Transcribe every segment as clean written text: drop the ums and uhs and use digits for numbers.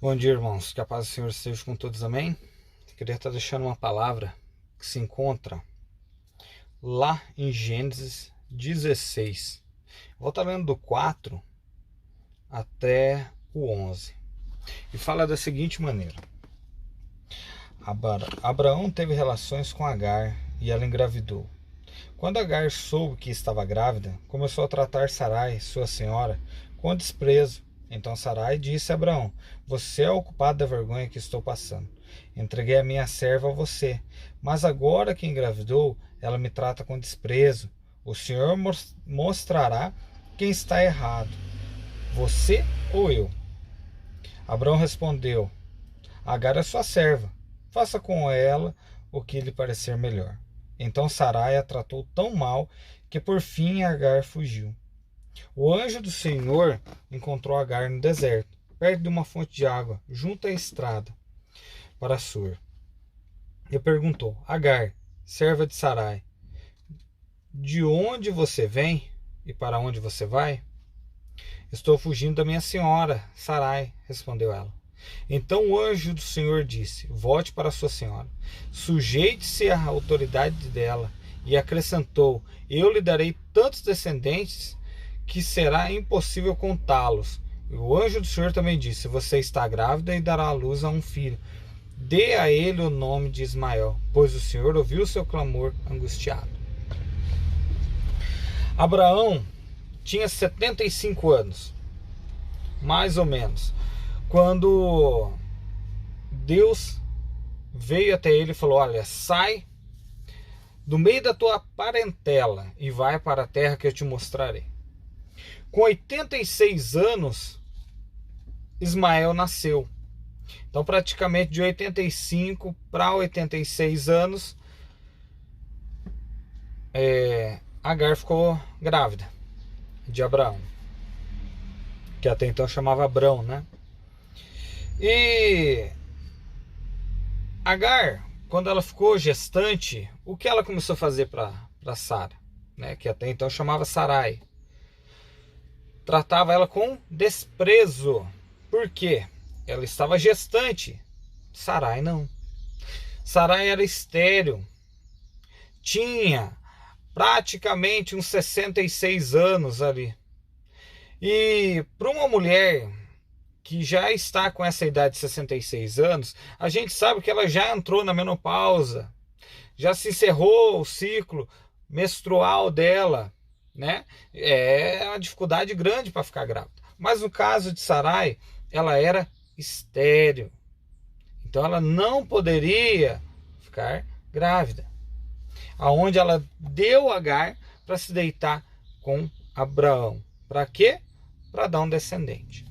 Bom dia, irmãos. Que a paz do Senhor esteja com todos, amém? Eu queria estar deixando uma palavra que se encontra lá em Gênesis 16. Vou estar lendo do 4 até o 11. E fala da seguinte maneira: Abraão teve relações com Agar e ela engravidou. Quando Agar soube que estava grávida, começou a tratar Sarai, sua senhora, com desprezo. Então Sarai disse a Abraão: Você é o culpado da vergonha que estou passando. Entreguei a minha serva a você, mas agora que engravidou, ela me trata com desprezo. O Senhor mostrará quem está errado, você ou eu. Abraão respondeu: Agar é sua serva. Faça com ela o que lhe parecer melhor. Então Sarai a tratou tão mal que por fim Agar fugiu. O anjo do Senhor encontrou Agar no deserto, perto de uma fonte de água, junto à estrada para Sur. E perguntou: Agar, serva de Sarai, de onde você vem e para onde você vai? Estou fugindo da minha senhora, Sarai, respondeu ela. Então o anjo do Senhor disse: Volte para sua senhora, sujeite-se à autoridade dela. E acrescentou: Eu lhe darei tantos descendentes que será impossível contá-los. E o anjo do Senhor também disse: Você está grávida e dará à luz a um filho. Dê a ele o nome de Ismael, pois o Senhor ouviu o seu clamor angustiado. Abraão tinha 75 anos, mais ou menos, quando Deus veio até ele e falou: Olha, sai do meio da tua parentela e vai para a terra que eu te mostrarei. Com 86 anos, Ismael nasceu. Então, praticamente de 85 para 86 anos, Agar ficou grávida de Abraão, que até então chamava Abrão, né? E Agar, quando ela ficou gestante, o que ela começou a fazer para Sara, né? Que até então chamava Sarai? Tratava ela com desprezo. Por quê? Ela estava gestante. Sarai não. Sarai era estéril. Tinha praticamente uns 66 anos ali. E para uma mulher que já está com essa idade de 66 anos, a gente sabe que ela já entrou na menopausa. Já se encerrou o ciclo menstrual dela, né? É uma dificuldade grande para ficar grávida. Mas no caso de Sarai, ela era estéril. Então ela não poderia ficar grávida. Aonde ela deu Agar para se deitar com Abraão. Para quê? Para dar um descendente.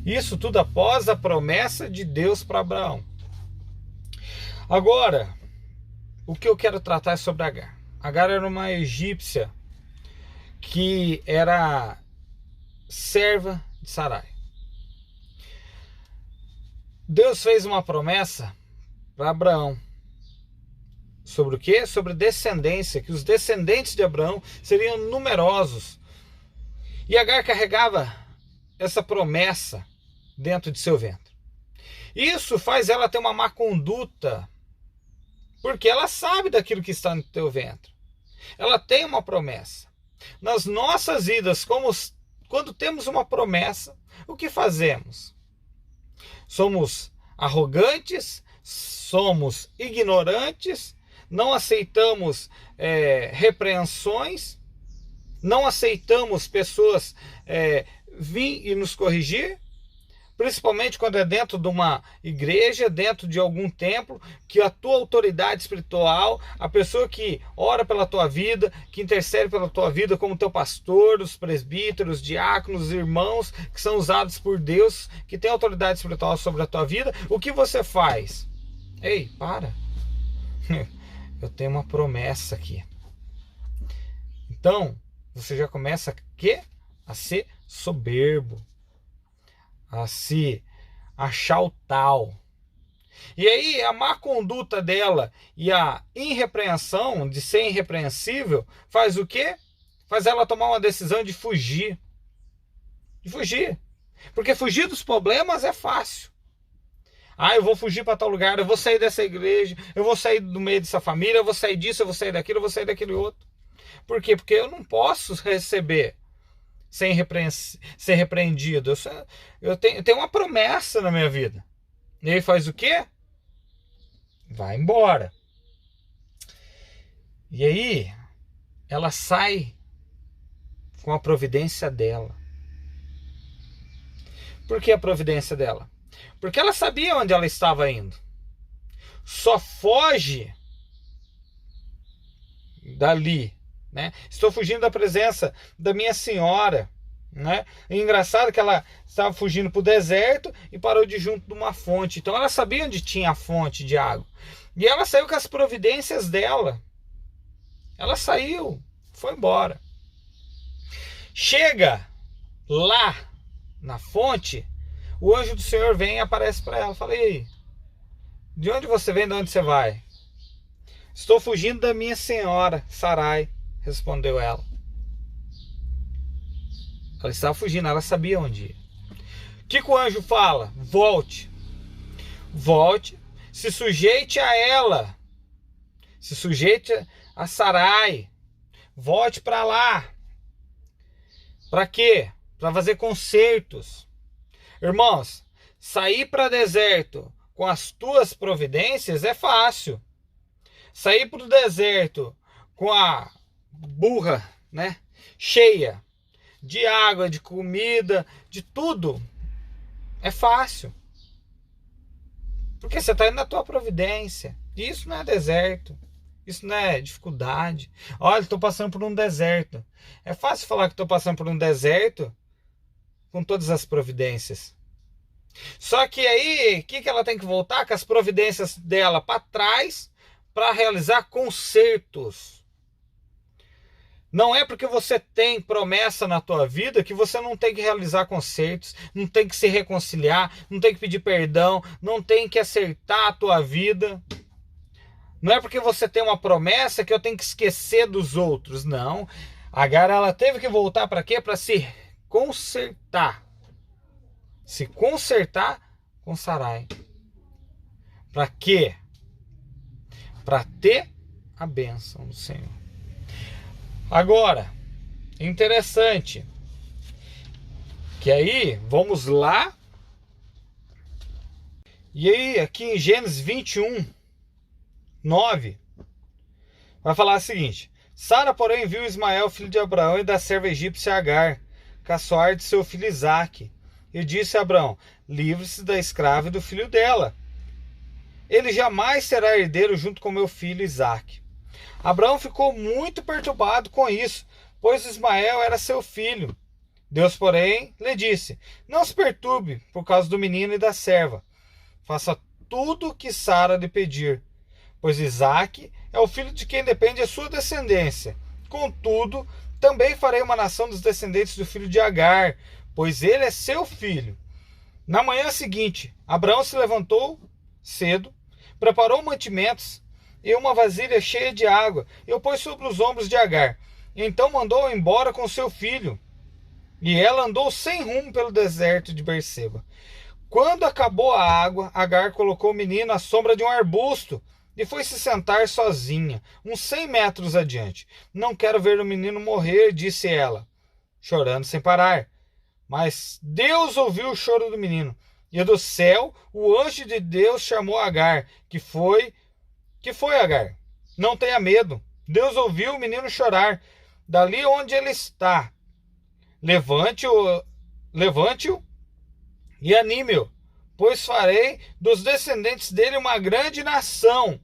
Isso tudo após a promessa de Deus para Abraão. Agora, o que eu quero tratar é sobre Agar. Agar era uma egípcia que era serva de Sarai. Deus fez uma promessa para Abraão. Sobre o quê? Sobre descendência, que os descendentes de Abraão seriam numerosos. E Agar carregava essa promessa dentro de seu ventre. Isso faz ela ter uma má conduta, porque ela sabe daquilo que está no teu ventre. Ela tem uma promessa. Nas nossas vidas, quando temos uma promessa, o que fazemos? Somos arrogantes, somos ignorantes, não aceitamos repreensões, não aceitamos pessoas vir e nos corrigir, principalmente quando é dentro de uma igreja, dentro de algum templo, que a tua autoridade espiritual, a pessoa que ora pela tua vida, que intercede pela tua vida, como teu pastor, os presbíteros, diáconos, irmãos, que são usados por Deus, que tem autoridade espiritual sobre a tua vida, o que você faz? Ei, para! Eu tenho uma promessa aqui. Então, você já começa a ser soberbo, a se achar o tal. E aí a má conduta dela e a irrepreensão, de ser irrepreensível, faz o quê? Faz ela tomar uma decisão de fugir. De fugir. Porque fugir dos problemas é fácil. Ah, eu vou fugir para tal lugar, eu vou sair dessa igreja, eu vou sair do meio dessa família, eu vou sair disso, eu vou sair daquilo, eu vou sair daquele outro. Por quê? Porque eu não posso receber ser repreendido. Eu tenho uma promessa na minha vida. E ele faz o quê? Vai embora. E aí, ela sai com a providência dela. Por que a providência dela? Porque ela sabia onde ela estava indo. Só foge dali, né? Estou fugindo da presença da minha senhora, né? É engraçado que ela estava fugindo para o deserto e parou de junto de uma fonte. Então ela sabia onde tinha a fonte de água. E ela saiu com as providências dela. Ela saiu, foi embora. Chega lá na fonte, o anjo do Senhor vem e aparece para ela. Fala, e aí? De onde você vem, de onde você vai? Estou fugindo da minha senhora, Sarai, respondeu ela. Ela estava fugindo, ela sabia onde ir. O que o anjo fala? Volte. Volte, se sujeite a ela. Se sujeite a Sarai. Volte para lá. Para quê? Para fazer concertos. Irmãos, sair para deserto com as tuas providências é fácil. Sair para o deserto com a burra, né, cheia de água, de comida, de tudo, é fácil. Porque você está indo na tua providência. E isso não é deserto. Isso não é dificuldade. Olha, estou passando por um deserto. É fácil falar que estou passando por um deserto com todas as providências. Só que aí, o que ela tem que voltar? Com as providências dela para trás, para realizar concertos. Não é porque você tem promessa na tua vida que você não tem que realizar concertos, não tem que se reconciliar, não tem que pedir perdão, não tem que acertar a tua vida. Não é porque você tem uma promessa que eu tenho que esquecer dos outros, não. Agar, ela teve que voltar para quê? Para se consertar. Se consertar com Sarai. Para quê? Para ter a bênção do Senhor. Agora, interessante, que aí, vamos lá, e aí aqui em Gênesis 21, 9, vai falar o seguinte: Sara, porém, viu Ismael, filho de Abraão, e da serva egípcia Agar, caçoar de seu filho Isaque, e disse a Abraão: livre-se da escrava e do filho dela. Ele jamais será herdeiro junto com meu filho Isaque. Abraão ficou muito perturbado com isso, pois Ismael era seu filho. Deus, porém, lhe disse: não se perturbe por causa do menino e da serva. Faça tudo o que Sara lhe pedir, pois Isaque é o filho de quem depende a sua descendência. Contudo, também farei uma nação dos descendentes do filho de Agar, pois ele é seu filho. Na manhã seguinte, Abraão se levantou cedo, preparou mantimentos e uma vasilha cheia de água, e o pôs sobre os ombros de Agar. Então mandou-a embora com seu filho, e ela andou sem rumo pelo deserto de Berseba. Quando acabou a água, Agar colocou o menino à sombra de um arbusto e foi se sentar sozinha, uns 100 metros adiante. Não quero ver o menino morrer, disse ela, chorando sem parar. Mas Deus ouviu o choro do menino, e do céu o anjo de Deus chamou Agar, que foi Agar? Não tenha medo. Deus ouviu o menino chorar. Dali onde ele está, levante-o e anime-o, pois farei dos descendentes dele uma grande nação.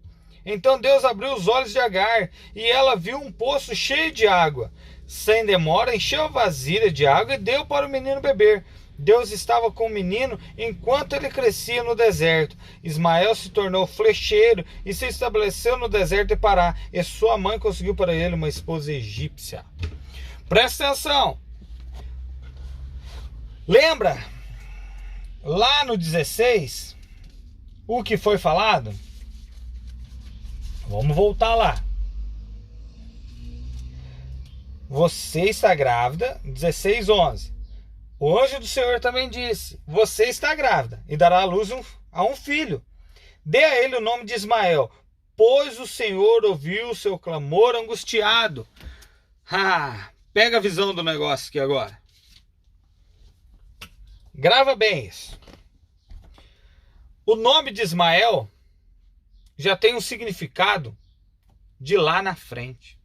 Então Deus abriu os olhos de Agar, e ela viu um poço cheio de água. Sem demora, encheu a vasilha de água e deu para o menino beber. Deus estava com o menino enquanto ele crescia no deserto. Ismael se tornou flecheiro e se estabeleceu no deserto de Pará, e sua mãe conseguiu para ele uma esposa egípcia. Presta atenção. Lembra lá no 16 o que foi falado? Vamos voltar lá. Você está grávida, 16:11. O anjo do Senhor também disse: você está grávida e dará à luz a um filho. Dê a ele o nome de Ismael, pois o Senhor ouviu o seu clamor angustiado. Pega a visão do negócio aqui agora. Grava bem isso. O nome de Ismael já tem um significado de lá na frente.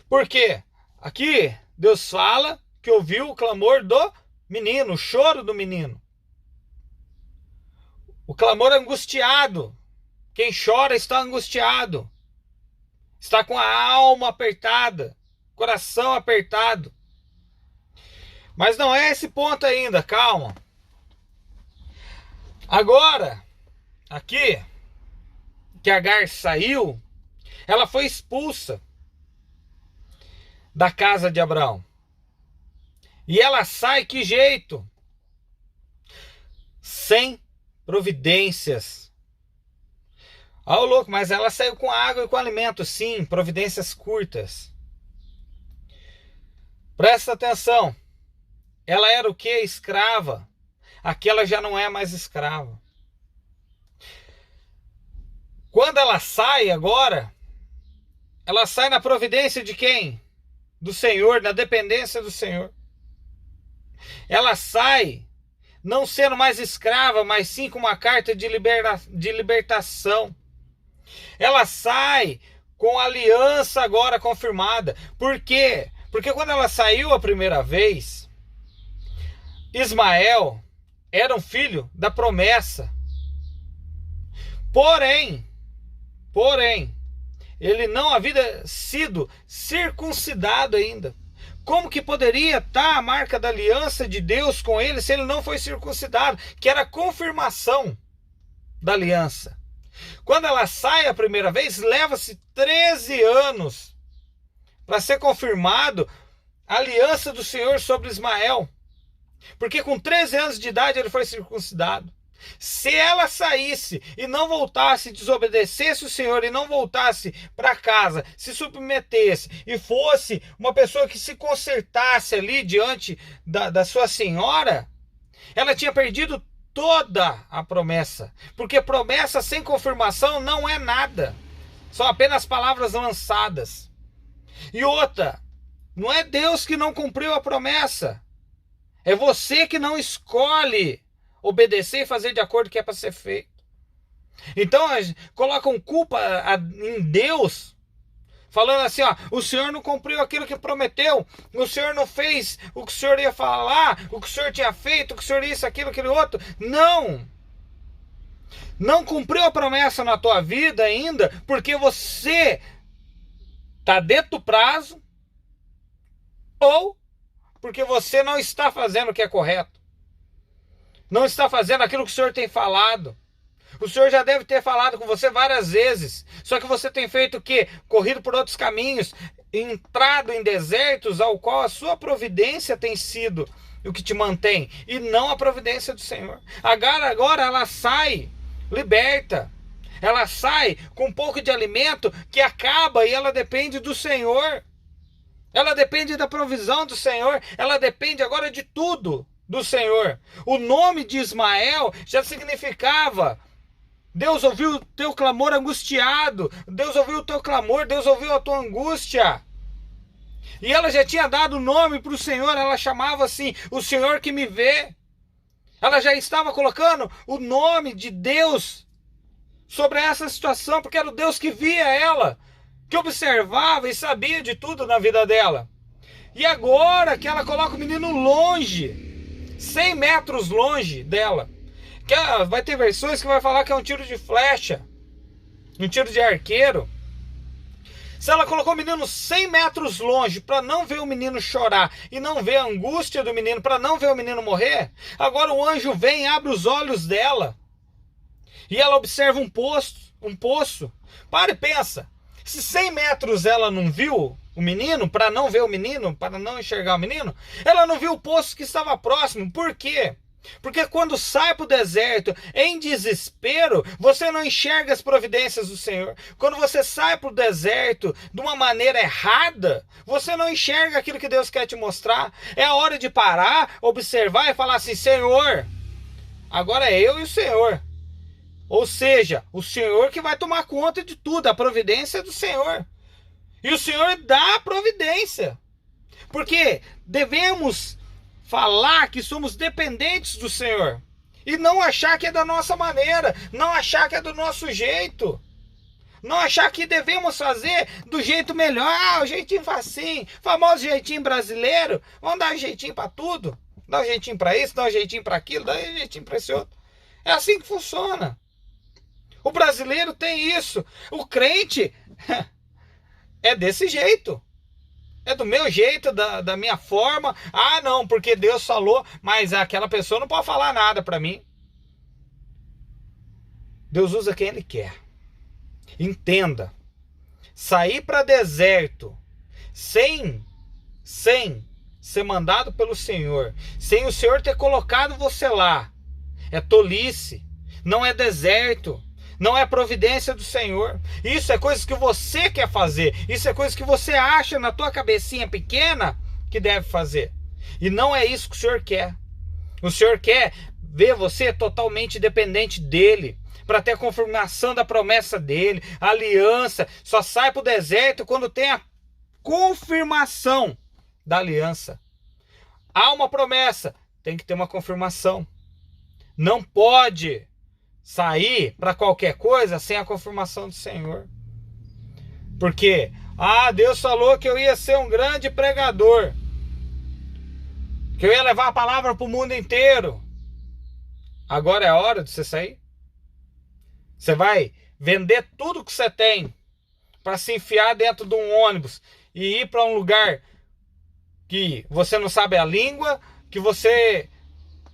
Por quê? Aqui Deus fala que ouviu o clamor do menino, o choro do menino. O clamor angustiado. Quem chora está angustiado. Está com a alma apertada, coração apertado. Mas não é esse ponto ainda, calma. Agora, aqui, que Agar saiu, ela foi expulsa da casa de Abraão. E ela sai que jeito? Sem providências. Louco, mas ela saiu com água e com alimento, sim, providências curtas. Presta atenção. Ela era o quê? Escrava. Aqui ela já não é mais escrava. Quando ela sai agora, ela sai na providência de quem? Do Senhor, na dependência do Senhor. Ela sai não sendo mais escrava, mas sim com uma carta de libertação. Ela sai com aliança agora confirmada. Por quê? Porque quando ela saiu a primeira vez, Ismael era um filho da promessa. Porém, ele não havia sido circuncidado ainda. Como que poderia estar a marca da aliança de Deus com ele se ele não foi circuncidado? Que era a confirmação da aliança. Quando ela sai a primeira vez, leva-se 13 anos para ser confirmado a aliança do Senhor sobre Ismael. Porque com 13 anos de idade ele foi circuncidado. Se ela saísse e não voltasse, desobedecesse o Senhor e não voltasse para casa, se submetesse e fosse uma pessoa que se consertasse ali diante da sua senhora, ela tinha perdido toda a promessa. Porque promessa sem confirmação não é nada. São apenas palavras lançadas. E outra, não é Deus que não cumpriu a promessa. É você que não escolhe obedecer e fazer de acordo com o que é para ser feito. Então colocam culpa em Deus, falando assim, o Senhor não cumpriu aquilo que prometeu, o Senhor não fez o que o Senhor ia falar, o que o Senhor tinha feito, o que o Senhor isso, aquilo, aquele outro. Não cumpriu a promessa na tua vida ainda, porque você está dentro do prazo, ou porque você não está fazendo o que é correto. Não está fazendo aquilo que o Senhor tem falado. O Senhor já deve ter falado com você várias vezes. Só que você tem feito o quê? Corrido por outros caminhos. Entrado em desertos ao qual a sua providência tem sido o que te mantém. E não a providência do Senhor. Agar agora ela sai liberta. Ela sai com um pouco de alimento que acaba e ela depende do Senhor. Ela depende da provisão do Senhor. Ela depende agora de tudo do Senhor. O nome de Ismael já significava: Deus ouviu o teu clamor angustiado, Deus ouviu o teu clamor, Deus ouviu a tua angústia. E ela já tinha dado o nome para o Senhor, ela chamava assim, o Senhor que me vê. Ela já estava colocando o nome de Deus sobre essa situação, porque era o Deus que via ela, que observava e sabia de tudo na vida dela. E agora que ela coloca o menino longe, 100 metros longe dela, que vai ter versões que vai falar que é um tiro de flecha, um tiro de arqueiro. Se ela colocou o menino 100 metros longe para não ver o menino chorar e não ver a angústia do menino, para não ver o menino morrer, agora o anjo vem e abre os olhos dela e ela observa um poço. Para e pensa, se 100 metros ela não viu o menino, para não ver o menino, para não enxergar o menino, ela não viu o poço que estava próximo. Por quê? Porque quando sai para o deserto em desespero, você não enxerga as providências do Senhor. Quando você sai para o deserto de uma maneira errada, você não enxerga aquilo que Deus quer te mostrar. É a hora de parar, observar e falar assim: Senhor, agora é eu e o Senhor. Ou seja, o Senhor que vai tomar conta de tudo, a providência é do Senhor. E o Senhor dá a providência. Porque devemos falar que somos dependentes do Senhor. E não achar que é da nossa maneira. Não achar que é do nosso jeito. Não achar que devemos fazer do jeito melhor. Ah, o jeitinho facinho. Famoso jeitinho brasileiro. Vamos dar um jeitinho para tudo. Dá um jeitinho para isso, dá um jeitinho para aquilo, dá um jeitinho para esse outro. É assim que funciona. O brasileiro tem isso. O crente é desse jeito. É do meu jeito, da minha forma. Ah, não, porque Deus falou, mas aquela pessoa não pode falar nada para mim. Deus usa quem Ele quer. Entenda. Sair para deserto sem ser mandado pelo Senhor, sem o Senhor ter colocado você lá, é tolice. Não é deserto. Não é providência do Senhor. Isso é coisa que você quer fazer. Isso é coisa que você acha na tua cabecinha pequena que deve fazer. E não é isso que o Senhor quer. O Senhor quer ver você totalmente dependente dEle, para ter a confirmação da promessa dEle, a aliança. Só sai para o deserto quando tem a confirmação da aliança. Há uma promessa, tem que ter uma confirmação. Não pode sair para qualquer coisa sem a confirmação do Senhor. Porque, Deus falou que eu ia ser um grande pregador, que eu ia levar a palavra para o mundo inteiro. Agora é a hora de você sair? Você vai vender tudo que você tem para se enfiar dentro de um ônibus e ir para um lugar que você não sabe a língua, que você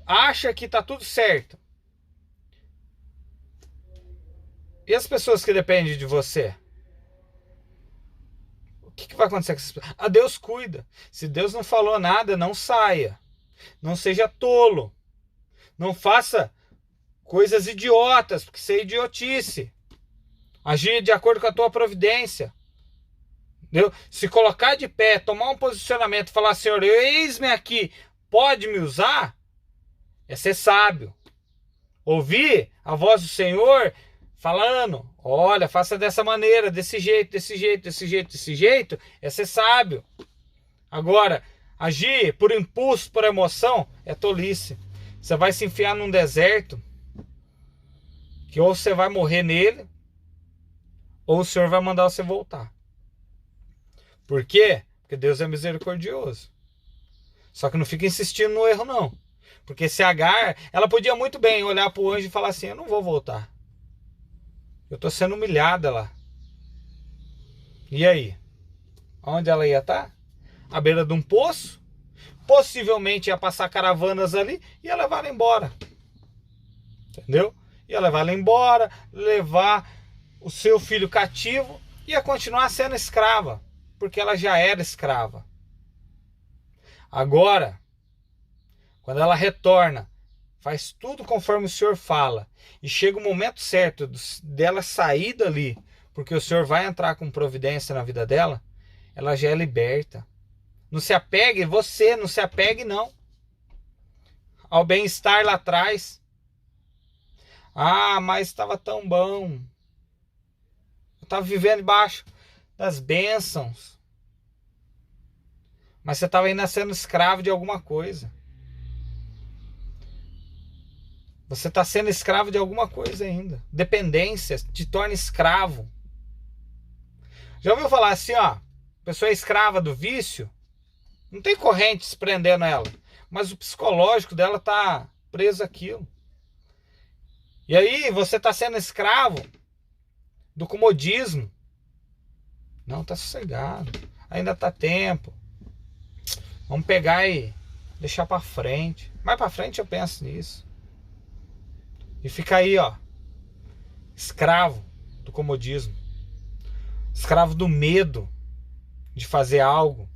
acha que está tudo certo. E as pessoas que dependem de você? O que vai acontecer com essas pessoas? Deus cuida. Se Deus não falou nada, não saia. Não seja tolo. Não faça coisas idiotas, porque isso é idiotice. Agir de acordo com a tua providência. Entendeu? Se colocar de pé, tomar um posicionamento, falar: Senhor, eis-me aqui, pode me usar? É ser sábio. Ouvir a voz do Senhor falando: olha, faça dessa maneira, desse jeito, desse jeito, desse jeito, desse jeito, é ser sábio. Agora, agir por impulso, por emoção, é tolice. Você vai se enfiar num deserto, que ou você vai morrer nele, ou o Senhor vai mandar você voltar. Por quê? Porque Deus é misericordioso. Só que não fica insistindo no erro, não. Porque se Agar, ela podia muito bem olhar para o anjo e falar assim: eu não vou voltar. Eu estou sendo humilhada lá. E aí? Onde ela ia estar? À beira de um poço? Possivelmente ia passar caravanas ali e ia levar ela embora. Entendeu? Ia levar ela embora, levar o seu filho cativo, ia continuar sendo escrava, porque ela já era escrava. Agora, quando ela retorna, faz tudo conforme o Senhor fala, e chega o momento certo dela sair dali, porque o Senhor vai entrar com providência na vida dela, ela já é liberta. Não se apegue, você não se apegue não ao bem-estar lá atrás. Mas estava tão bom. Eu estava vivendo debaixo das bênçãos. Mas você estava ainda sendo escravo de alguma coisa. Você está sendo escravo de alguma coisa ainda. Dependência te torna escravo. Já ouviu falar assim, a pessoa é escrava do vício? Não tem correntes prendendo ela, mas o psicológico dela está preso àquilo. E aí você está sendo escravo do comodismo. Não, está sossegado. Ainda está tempo. Vamos pegar e deixar para frente. Mais para frente eu penso nisso. E fica aí, escravo do comodismo. Escravo do medo de fazer algo.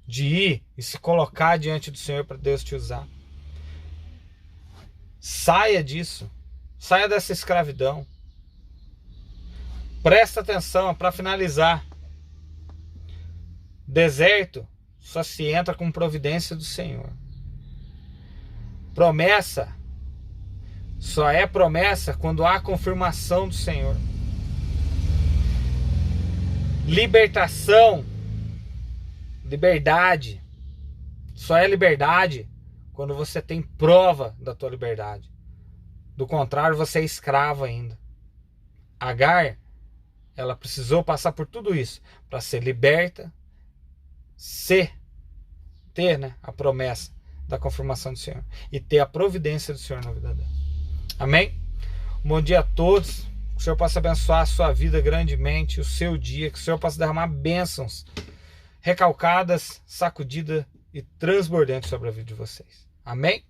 De ir e se colocar diante do Senhor para Deus te usar. Saia disso. Saia dessa escravidão. Presta atenção para finalizar. Deserto só se entra com providência do Senhor. Promessa só é promessa quando há confirmação do Senhor. Libertação, liberdade, só é liberdade quando você tem prova da tua liberdade. Do contrário, você é escravo ainda. Agar, ela precisou passar por tudo isso para ser liberta, ter, né, a promessa da confirmação do Senhor e ter a providência do Senhor na vida dela. Amém? Bom dia a todos. Que o Senhor possa abençoar a sua vida grandemente, o seu dia, que o Senhor possa derramar bênçãos recalcadas, sacudidas e transbordantes sobre a vida de vocês. Amém?